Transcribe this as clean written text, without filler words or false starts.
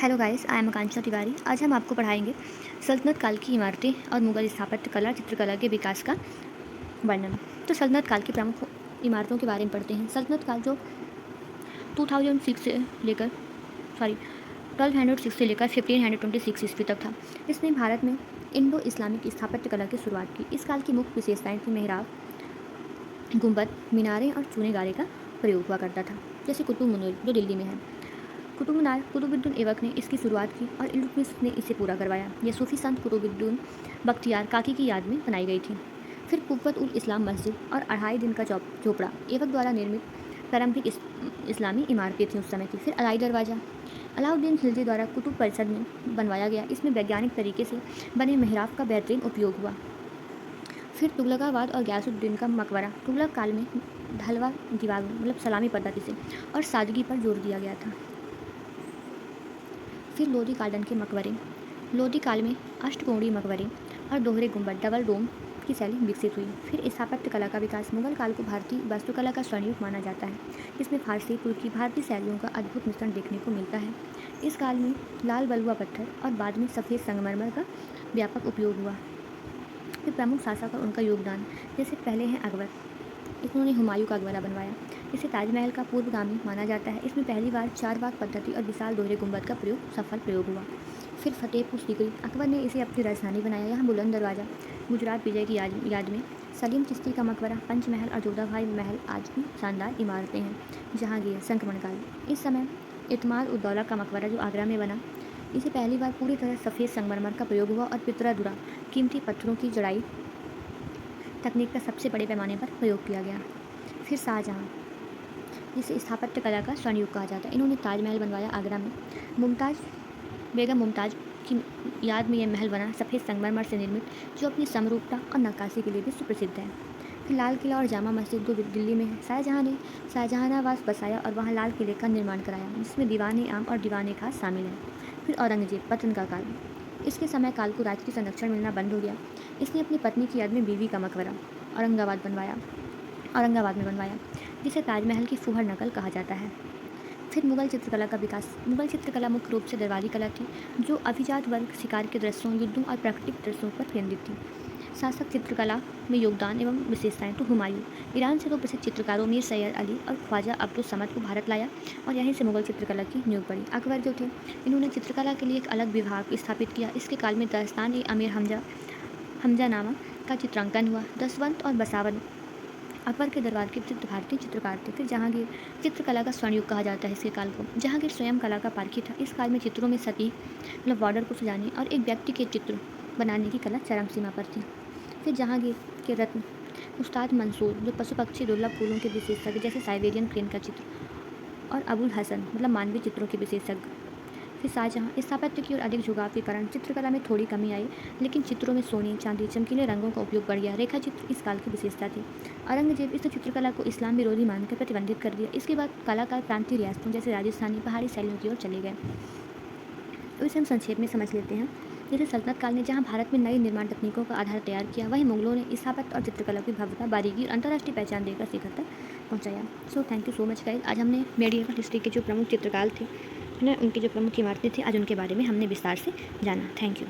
Hello guys, I am आकांक्षा तिवारी। आज हम आपको पढ़ाएंगे सल्तनत काल की इमारतें और मुगल स्थापत्य कला चित्रकला के विकास का वर्णन। तो सल्तनत काल की प्रमुख इमारतों के बारे में पढ़ते हैं। सल्तनत काल जो 2006 से लेकर 1206 से लेकर 1526 ईस्वी तक था। इसने भारत में इंडो इस्लामिक स्थापत्य कला की शुरुआत की। इस काल की मुख्य विशेषताएं थी मेहराब, गुंबद, मीनारें और चूनेगारे का प्रयोग हुआ करता था। जैसे कुतुब मीनार जो दिल्ली में है। कुतुब मीनार कुतुबुद्दीन ऐबक ने इसकी शुरुआत की और इल्तुतमिश ने इसे पूरा करवाया। यह सूफी संत कुतुबुद्दीन बख्तियार काकी की याद में बनाई गई थी। फिर कुव्वत उल इस्लाम मस्जिद और 2.5 दिन का झोपड़ा ऐबक द्वारा निर्मित प्रारंभिक इस्लामी इमारतें थीं उस समय की। फिर अलाई दरवाज़ा अलाउद्दीन खिलजी द्वारा कुतुब परिषद में बनवाया गया। इसमें वैज्ञानिक तरीके से बने मेहराब का बेहतरीन उपयोग हुआ। फिर तुगलकाबाद और गयासुद्दीन का मकबरा तुगलक काल में ढलवा दीवारों सलामी पद्धति से और सादगी पर जोर दिया गया था। फिर लोधी गार्डन के मकबरे लोधी काल में अष्टकोणीय मकबरे और दोहरे गुंबद डबल डोम की शैली विकसित हुई। फिर स्थापत्य कला का विकास मुगल काल को भारतीय वास्तुकला का स्वर्णयुग माना जाता है। इसमें फारसी तुर्की भारतीय शैलियों का अद्भुत मिश्रण देखने को मिलता है। इस काल में लाल बलुआ पत्थर और बाद में सफ़ेद संगमरमर का व्यापक उपयोग हुआ। फिर प्रमुख शासक और उनका योगदान, जैसे पहले हैं अकबर। इन्होंने हुमायूं का मकबरा बनवाया। इसे ताजमहल का पूर्वगामी माना जाता है। इसमें पहली बार 4 बाग पद्धति और विशाल दोहरे गुंबद का सफल प्रयोग हुआ। फिर फतेहपुर सीकरी अकबर ने इसे अपनी राजधानी बनाया। यहाँ बुलंद दरवाज़ा गुजरात विजय की याद में सलीम चिश्ती का मकबरा, पंचमहल और जोधाभाई महल आज भी शानदार इमारतें हैं। जहांगीर संक्रमण काल इस समय इतमाद उद दौला का मकबरा जो आगरा में बना, इसे पहली बार पूरी तरह सफ़ेद संगमरमर का प्रयोग हुआ और पितरा कीमती पत्थरों की जड़ाई तकनीक का सबसे बड़े पैमाने पर प्रयोग किया गया। फिर शाहजहाँ, जिसे स्थापत्य कला का स्वर्णयुग कहा जाता है, इन्होंने ताजमहल बनवाया आगरा में। बेगम मुमताज़ की याद में यह महल बना सफ़ेद संगमरमर से निर्मित, जो अपनी समरूपता और नक्काशी के लिए भी सुप्रसिद्ध है। फिर लाल किला और जामा मस्जिद जो दिल्ली में है। शाहजहाँ ने शाहजहानाबाद बसाया और वहाँ लाल किले का निर्माण कराया, जिसमें दीवान आम और दीवान खास शामिल है। फिर औरंगजेब पतन का काल, इसके समय काल को राजकीय संरक्षण मिलना बंद हो गया। इसने अपनी पत्नी की याद में बीवी का मकबरा औरंगाबाद में बनवाया, जिसे ताजमहल की फुहर नकल कहा जाता है। फिर मुगल चित्रकला का विकास मुगल चित्रकला मुख्य रूप से दरबारी कला थी, जो अभिजात वर्ग, शिकार के दृश्यों, युद्धों और प्राकृतिक दृश्यों पर केंद्रित थी। शासक चित्रकला में योगदान एवं विशेषताएं तो हुमायूं ईरान से 2 प्रसिद्ध चित्रकारों मीर सैयद अली और ख्वाजा अब्दुल समद को भारत लाया और यहीं से मुगल चित्रकला की नींव पड़ी। अकबर जो थे, इन्होंने चित्रकला के लिए एक अलग विभाग स्थापित किया। इसके काल में दस्तान अमीर हमजानामा का चित्रांकन हुआ। दसवंत और बसावन अकबर के दरबार के प्रसिद्ध भारतीय चित्रकार थे। फिर जहांगीर चित्रकला का स्वर्णयुग कहा जाता है इसके काल को। जहांगीर स्वयं कला का पारखी था। इस काल में चित्रों में सती बॉर्डर को सजाने और एक व्यक्ति के चित्र बनाने की कला चरम सीमा पर थी। फिर जहांगीर के रत्न उस्ताद मंसूर, जो पशु पक्षी दुर्लभ फूलों के विशेषज्ञ जैसे साइबेरियन क्रेन का चित्र, और अबुल हसन मानवीय चित्रों के विशेषज्ञ। फिर शाहजहाँ स्थापत्य की ओर अधिक झुकाव के कारण चित्रकला में थोड़ी कमी आई, लेकिन चित्रों में सोने, चांदी, चमकीले रंगों का उपयोग बढ़ गया। रेखा चित्र इस काल की विशेषता थी। औरंगजेब इसने चित्रकला को इस्लाम विरोधी मानकर प्रतिबंधित कर दिया। इसके बाद कलाकार प्रांतीय रियासतों जैसे राजस्थानी पहाड़ी शैलियों की ओर चले गए। तो इसे हम संक्षेप में समझ लेते हैं। जैसे सल्तनत काल ने जहाँ भारत में नई निर्माण तकनीकों का आधार तैयार किया, वहीं मुगलों ने स्थापत्य और चित्रकला की भव्यता, बारीकी और अंतर्राष्ट्रीय पहचान देकर शिखर तक पहुँचाया। So thank you so much guys. आज हमने मेडिएवल हिस्ट्री के जो प्रमुख चित्रकार थे, उनकी जो प्रमुख इमारतें थी, आज उनके बारे में हमने विस्तार से जाना। Thank you.